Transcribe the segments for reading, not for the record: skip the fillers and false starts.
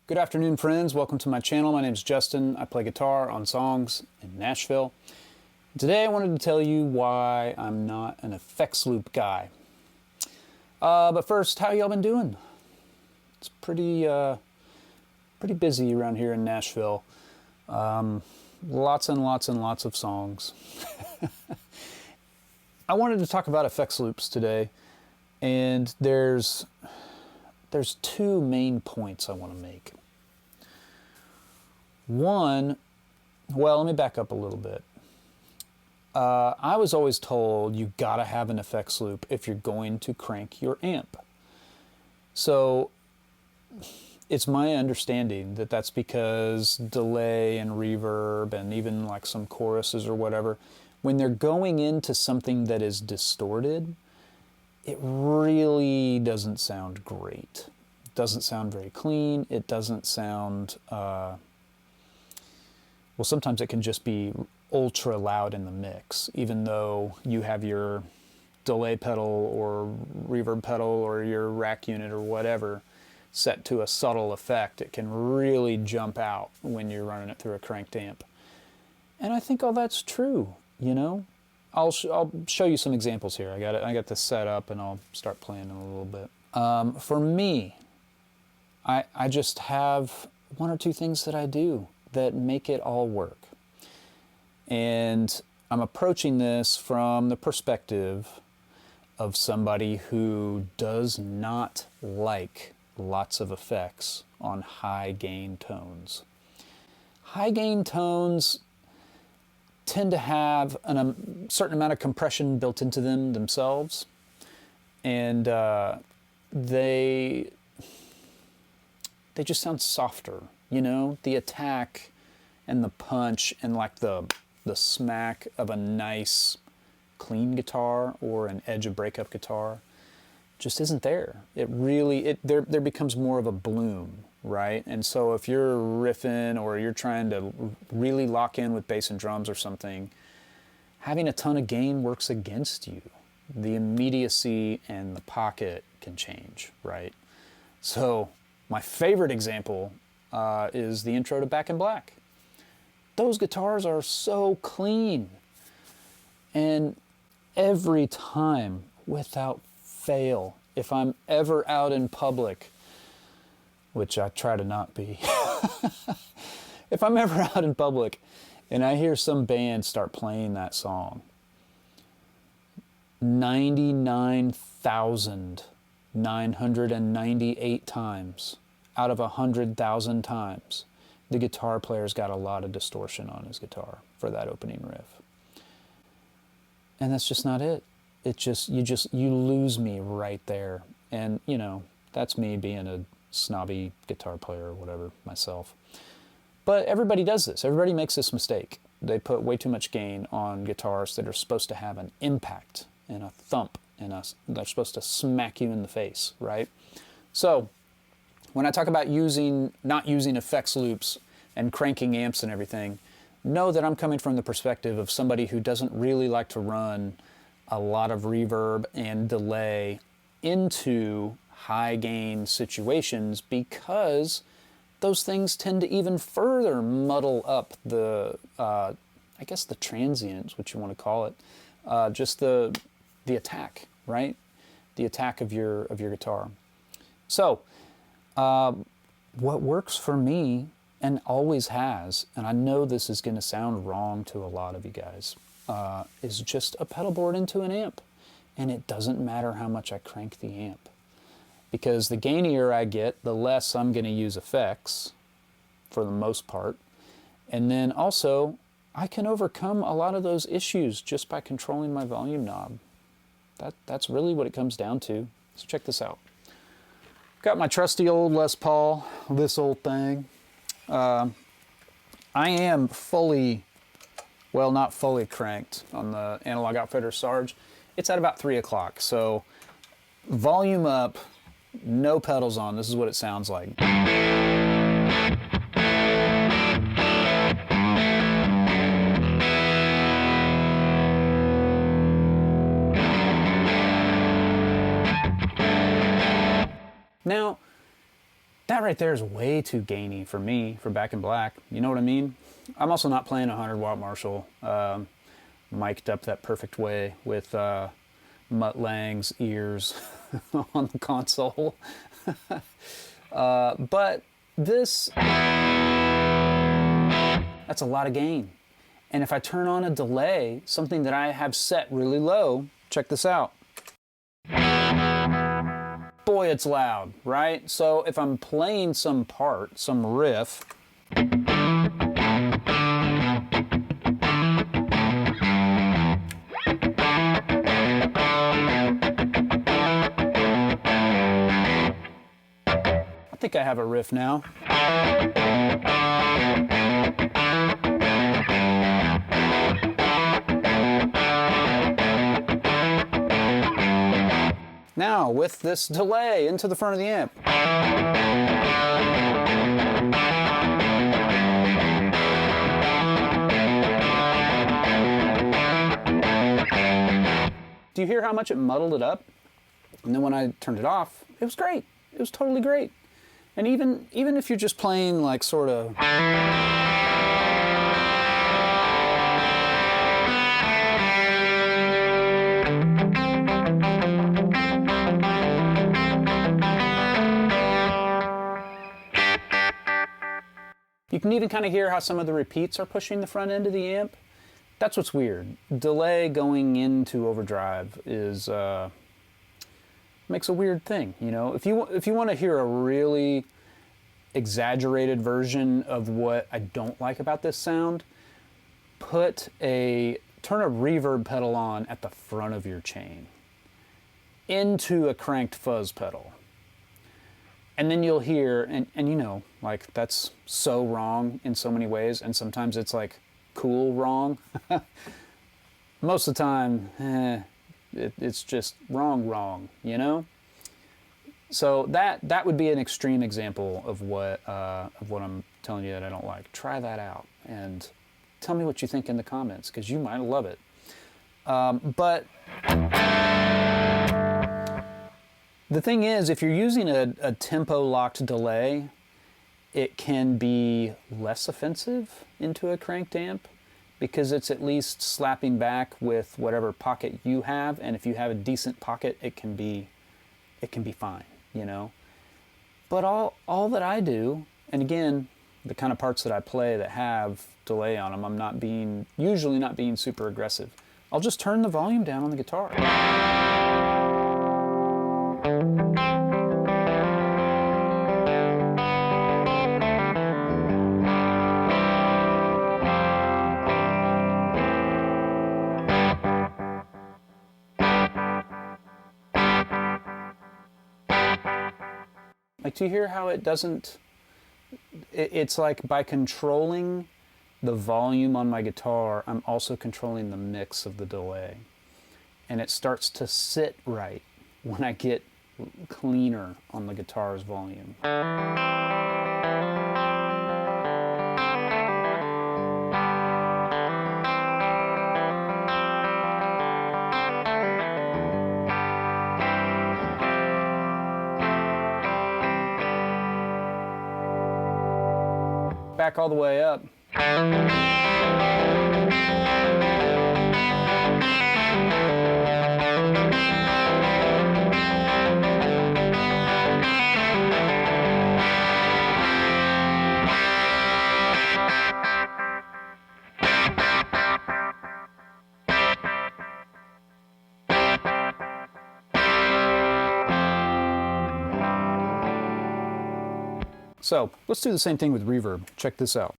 Good afternoon, friends. Welcome to my channel. My name is Justin. I play guitar on songs in Nashville. Today I wanted to tell you why I'm not an effects loop guy. But first, how y'all been doing? It's pretty busy around here in Nashville. Lots and lots and lots of songs. I wanted to talk about effects loops today, and there's two main points I want to make. One, well, let me back up a little bit. I was always told you gotta have an effects loop if you're going to crank your amp. So it's my understanding that that's because delay and reverb and even like some choruses or whatever, when they're going into something that is distorted, it really doesn't sound great. It doesn't sound very clean. It doesn't sound, well, sometimes it can just be ultra loud in the mix, even though you have your delay pedal or reverb pedal or your rack unit or whatever set to a subtle effect. It can really jump out when you're running it through a cranked amp. And I think all that's true, you know? I'll show you some examples here. I got this set up and I'll start playing in a little bit. For me, I just have one or two things that I do that make it all work. And I'm approaching this from the perspective of somebody who does not like lots of effects on high gain tones. High gain tones tend to have a certain amount of compression built into them themselves, and they just sound softer, you know? The attack and the punch and like the smack of a nice clean guitar or an edge of breakup guitar just isn't there. There becomes more of a bloom, right? And so if you're riffing or you're trying to really lock in with bass and drums or something, having a ton of gain works against you. The immediacy and the pocket can change, right? So my favorite example is the intro to Back in Black. Those guitars are so clean. And every time, without fail, if I'm ever out in public, which I try to not be, if I'm ever out in public and I hear some band start playing that song, 99,998 times out of 100,000 times, the guitar player's got a lot of distortion on his guitar for that opening riff. And that's just not it. You lose me right there. And, you know, that's me being a snobby guitar player or whatever myself. But everybody does this. Everybody makes this mistake. They put way too much gain on guitars that are supposed to have an impact and a thump, and they're supposed to smack you in the face, right? So when I talk about not using effects loops and cranking amps and everything, know that I'm coming from the perspective of somebody who doesn't really like to run a lot of reverb and delay into high gain situations, because those things tend to even further muddle up the, I guess the transients, what you want to call it, just the attack, right? The attack of your guitar. So what works for me and always has, and I know this is going to sound wrong to a lot of you guys, is just a pedal board into an amp. And it doesn't matter how much I crank the amp, because the gainier I get, the less I'm going to use effects for the most part. And then also, I can overcome a lot of those issues just by controlling my volume knob. That's really what it comes down to. So check this out. Got my trusty old Les Paul, this old thing. I am fully, well, not fully cranked on the Analog Outfitter Sarge. It's at about 3 o'clock, so volume up, no pedals on. This is what it sounds like. Now, that right there is way too gainy for me, for Back in Black. You know what I mean? I'm also not playing a 100-watt Marshall, mic'd up that perfect way with Mutt Lange's ears on the console. But this, that's a lot of gain. And if I turn on a delay, something that I have set really low, check this out. Boy, it's loud, right? So if I'm playing some part, some riff, I think I have a riff now. Now, with this delay into the front of the amp. Do you hear how much it muddled it up? And then when I turned it off, it was great. It was totally great. And even if you're just playing like sort of... You can even kind of hear how some of the repeats are pushing the front end of the amp. That's what's weird. Delay going into overdrive is makes a weird thing, you know. If you want to hear a really exaggerated version of what I don't like about this sound, turn a reverb pedal on at the front of your chain into a cranked fuzz pedal. And then you'll hear, and you know, like that's so wrong in so many ways, and sometimes it's like cool wrong. Most of the time, it's just wrong, you know? So that would be an extreme example of what I'm telling you that I don't like. Try that out and tell me what you think in the comments, because you might love it. But the thing is, if you're using a tempo-locked delay, it can be less offensive into a cranked amp because it's at least slapping back with whatever pocket you have, and if you have a decent pocket, it can be fine, you know. But all that I do, and again, the kind of parts that I play that have delay on them, I'm usually not being super aggressive. I'll just turn the volume down on the guitar. Like, do you hear how it doesn't, it's like by controlling the volume on my guitar, I'm also controlling the mix of the delay. And it starts to sit right when I get cleaner on the guitar's volume. Back all the way up. So let's do the same thing with reverb. Check this out.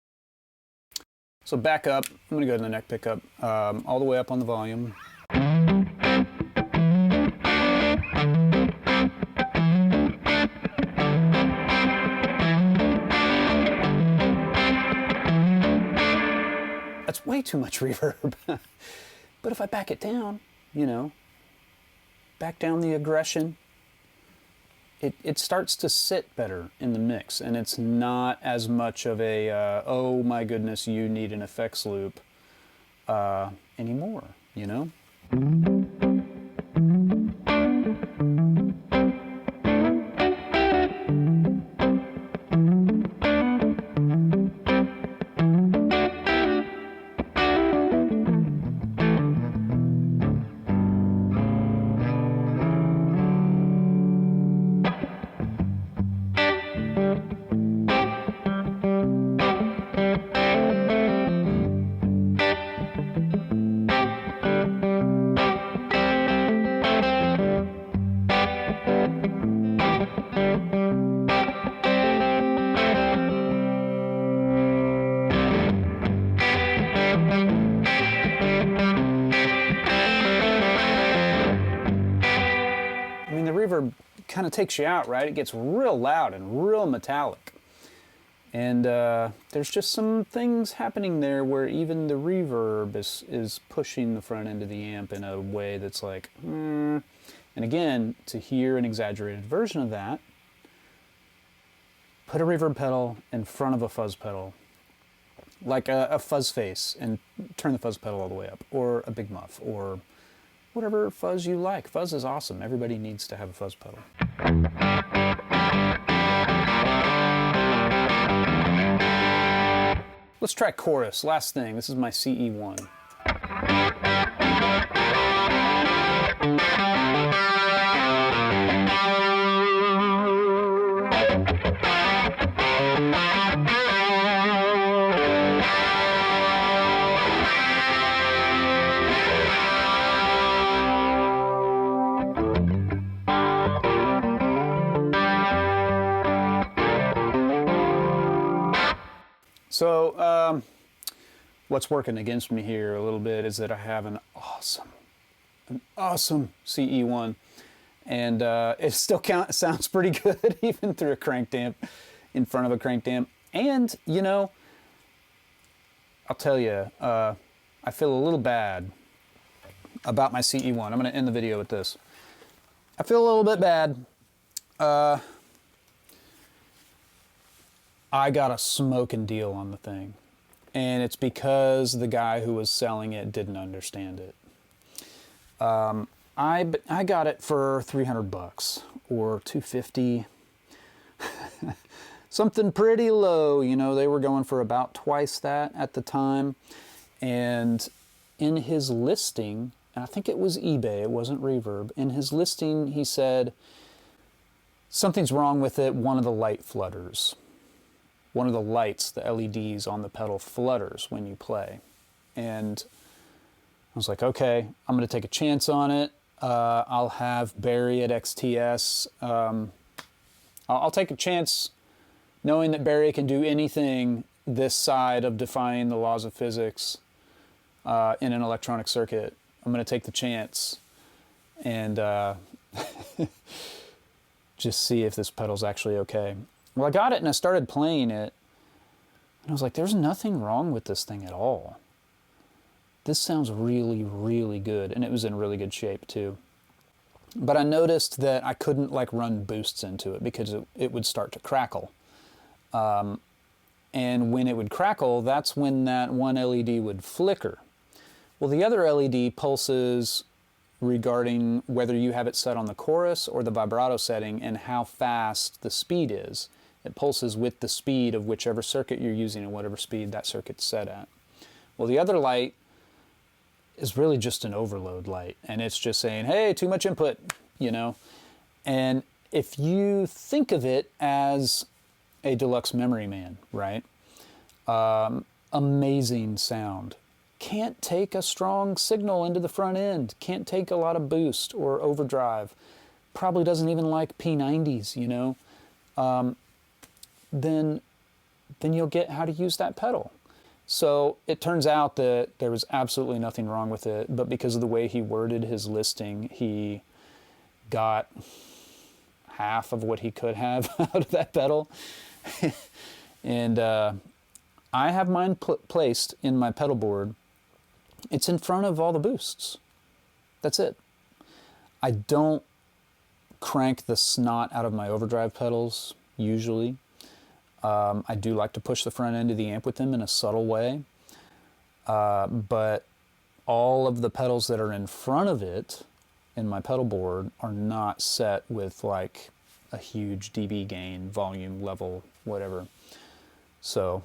So back up, I'm going to go to the neck pickup, all the way up on the volume. That's way too much reverb. But if I back it down, you know, back down the aggression, it starts to sit better in the mix, and it's not as much of a, oh my goodness, you need an effects loop anymore, you know? kind of takes you out, right? It gets real loud and real metallic. And there's just some things happening there where even the reverb is pushing the front end of the amp in a way that's like, And again, to hear an exaggerated version of that, put a reverb pedal in front of a fuzz pedal, like a fuzz face, and turn the fuzz pedal all the way up, or a big muff, or whatever fuzz you like. Fuzz is awesome. Everybody needs to have a fuzz pedal. Let's try chorus. Last thing. This is my CE1. So, what's working against me here a little bit is that I have an awesome CE1, and it still sounds pretty good even through a cranked amp, in front of a cranked amp. And, you know, I'll tell you, I feel a little bad about my CE1. I'm going to end the video with this. I feel a little bit bad. I got a smoking deal on the thing, and it's because the guy who was selling it didn't understand it. I got it for 300 bucks or 250, something pretty low. You know, they were going for about twice that at the time. And in his listing, and I think it was eBay, it wasn't Reverb, in his listing he said something's wrong with it. One of the light flutters. One of the lights, the LEDs on the pedal, flutters when you play. And I was like, okay, I'm going to take a chance on it. I'll have Barry at XTS. I'll take a chance knowing that Barry can do anything this side of defying the laws of physics in an electronic circuit. I'm going to take the chance and just see if this pedal's actually okay. Well, I got it and I started playing it, and I was like, there's nothing wrong with this thing at all. This sounds really, really good, and it was in really good shape too. But I noticed that I couldn't like run boosts into it because it would start to crackle. And when it would crackle, that's when that one LED would flicker. Well, the other LED pulses regarding whether you have it set on the chorus or the vibrato setting and how fast the speed is. It pulses with the speed of whichever circuit you're using and whatever speed that circuit's set at. Well, the other light is really just an overload light, and it's just saying, hey, too much input, you know? And if you think of it as a deluxe memory man, right? Amazing sound. Can't take a strong signal into the front end, can't take a lot of boost or overdrive, probably doesn't even like P90s, you know, then you'll get how to use that pedal. So it turns out that there was absolutely nothing wrong with it, but because of the way he worded his listing, he got half of what he could have out of that pedal. And I have mine placed in my pedal board. It's in front of all the boosts. That's it. I don't crank the snot out of my overdrive pedals, usually. I do like to push the front end of the amp with them in a subtle way. But all of the pedals that are in front of it in my pedal board are not set with like a huge dB gain, volume level, whatever. So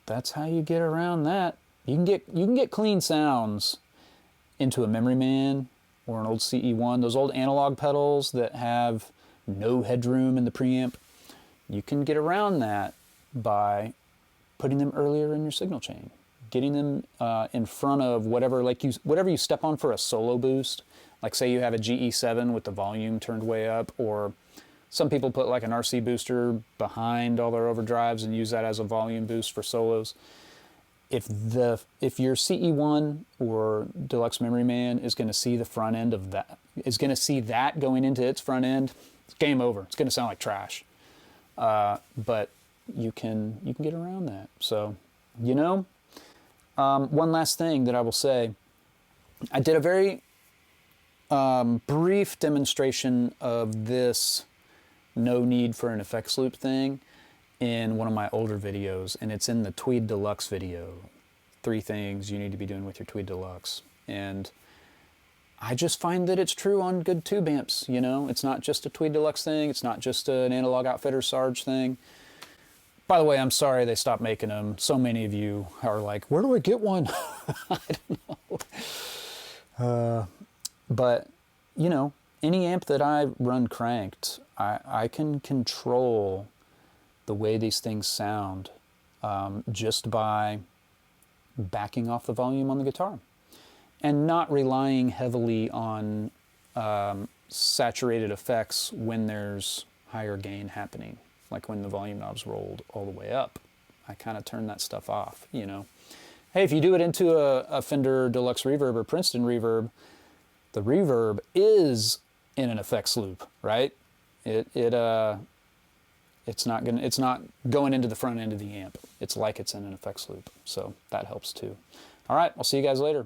that's how you get around that. You can get clean sounds into a Memory Man or an old CE1. Those old analog pedals that have no headroom in the preamp, you can get around that by putting them earlier in your signal chain, getting them in front of whatever you step on for a solo boost. Like say you have a GE7 with the volume turned way up, or some people put like an RC booster behind all their overdrives and use that as a volume boost for solos. If your CE1 or Deluxe Memory Man is going to see the front end of that, is going to see that going into its front end, it's game over. It's going to sound like trash. But you can get around that. So, you know, one last thing that I will say, I did a very brief demonstration of this no need for an effects loop thing in one of my older videos, and it's in the Tweed Deluxe video. 3 things you need to be doing with your Tweed Deluxe. And I just find that it's true on good tube amps, you know? It's not just a Tweed Deluxe thing. It's not just an Analog Outfitters Sarge thing. By the way, I'm sorry they stopped making them. So many of you are like, where do I get one? I don't know. But, you know, any amp that I run cranked, I can control the way these things sound just by backing off the volume on the guitar and not relying heavily on saturated effects when there's higher gain happening, like when the volume knob's rolled all the way up. I kind of turn that stuff off, you know. Hey, if you do it into a Fender Deluxe Reverb or Princeton Reverb, the reverb is in an effects loop, right? It's not going into the front end of the amp. It's like it's in an effects loop. So that helps too. All right, I'll see you guys later.